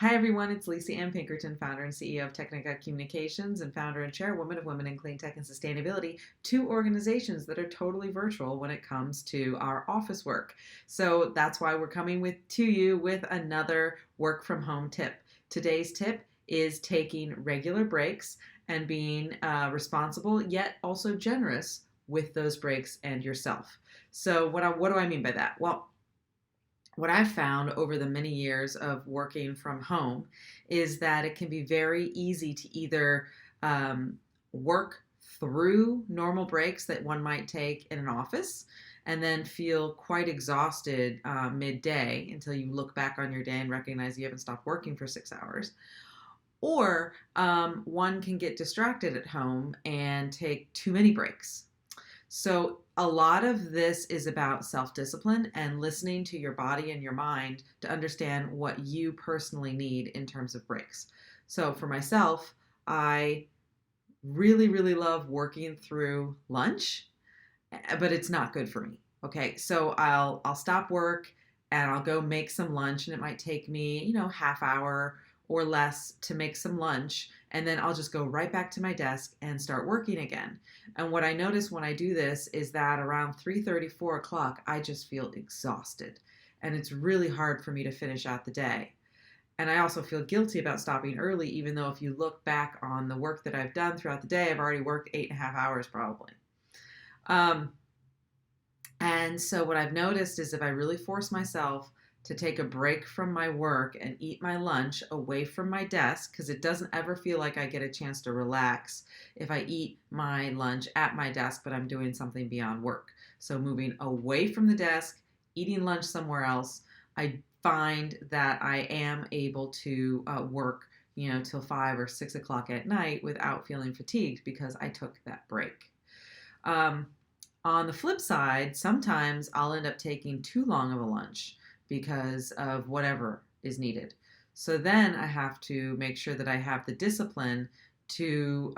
Hi everyone, it's Lisa Ann Pinkerton, founder and CEO of Technica Communications and founder and chairwoman of Women in Clean Tech and Sustainability, two organizations that are totally virtual when it comes to our office work. So that's why we're coming to you with another work from home tip. Today's tip is taking regular breaks and being responsible yet also generous with those breaks and yourself. So what do I mean by that? Well, what I've found over the many years of working from home is that it can be very easy to either work through normal breaks that one might take in an office and then feel quite exhausted midday until you look back on your day and recognize you haven't stopped working for 6 hours. Or one can get distracted at home and take too many breaks. So, a lot of this is about self discipline and listening to your body and your mind to understand what you personally need in terms of breaks. So, for myself, I really, really love working through lunch, but it's not good for me. Okay, so I'll stop work and I'll go make some lunch, and it might take me, half hour or less to make some lunch, and then I'll just go right back to my desk and start working again. And what I notice when I do this is that around 3:30, 4 o'clock, I just feel exhausted, and it's really hard for me to finish out the day. And I also feel guilty about stopping early, even though if you look back on the work that I've done throughout the day, I've already worked 8.5 hours probably. And so what I've noticed is if I really force myself to take a break from my work and eat my lunch away from my desk, because it doesn't ever feel like I get a chance to relax if I eat my lunch at my desk, but I'm doing something beyond work. So moving away from the desk, eating lunch somewhere else, I find that I am able to work, till 5 or 6 o'clock at night without feeling fatigued because I took that break. On the flip side, sometimes I'll end up taking too long of a lunch because of whatever is needed. So then I have to make sure that I have the discipline to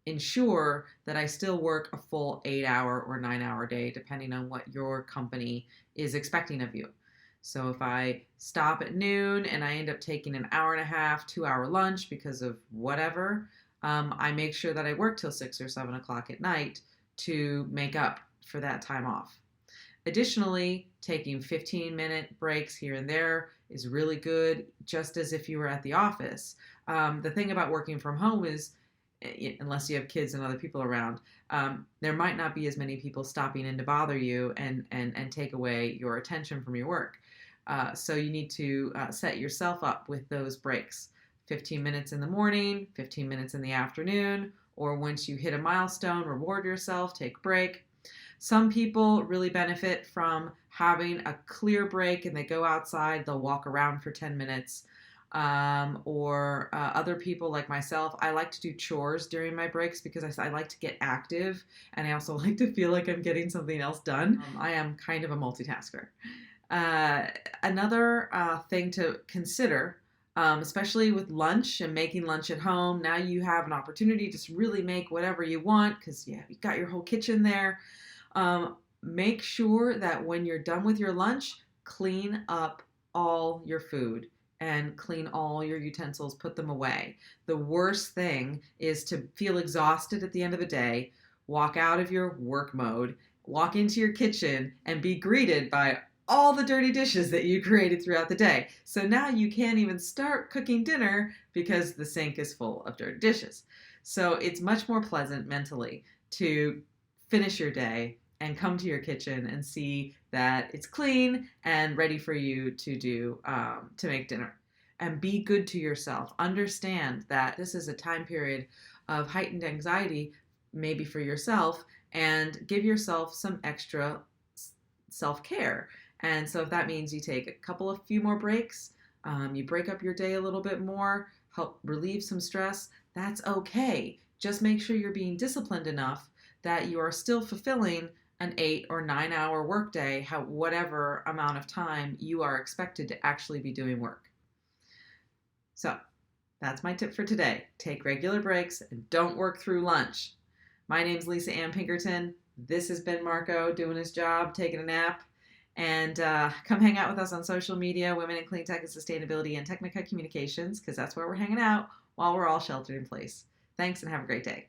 ensure that I still work a full 8 hour or 9 hour day, depending on what your company is expecting of you. So if I stop at noon and I end up taking an hour and a half, 2 hour lunch because of whatever, I make sure that I work till 6 or 7 o'clock at night to make up for that time off. Additionally, taking 15-minute breaks here and there is really good, just as if you were at the office. The thing about working from home is, unless you have kids and other people around, there might not be as many people stopping in to bother you and take away your attention from your work. So you need to set yourself up with those breaks. 15 minutes in the morning, 15 minutes in the afternoon, or once you hit a milestone, reward yourself, take a break. Some people really benefit from having a clear break and they go outside, they'll walk around for 10 minutes. Or other people like myself, I like to do chores during my breaks because I like to get active and I also like to feel like I'm getting something else done. I am kind of a multitasker. Another thing to consider, especially with lunch and making lunch at home. Now you have an opportunity to really make whatever you want because you've got your whole kitchen there. Make sure that when you're done with your lunch, clean up all your food and clean all your utensils, put them away. The worst thing is to feel exhausted at the end of the day, walk out of your work mode, walk into your kitchen, and be greeted by all the dirty dishes that you created throughout the day. So now you can't even start cooking dinner because the sink is full of dirty dishes. So it's much more pleasant mentally to finish your day and come to your kitchen and see that it's clean and ready for you to make dinner. And be good to yourself. Understand that this is a time period of heightened anxiety, maybe for yourself, and give yourself some extra self-care. And so if that means you take a few more breaks, you break up your day a little bit more, help relieve some stress, that's okay. Just make sure you're being disciplined enough that you are still fulfilling an 8 or 9 hour workday, whatever amount of time you are expected to actually be doing work. So that's my tip for today. Take regular breaks and don't work through lunch. My name's Lisa Ann Pinkerton. This has been Marco doing his job, taking a nap, And come hang out with us on social media, Women in Clean Tech and Sustainability and Technica Communications, because that's where we're hanging out while we're all sheltered in place. Thanks and have a great day.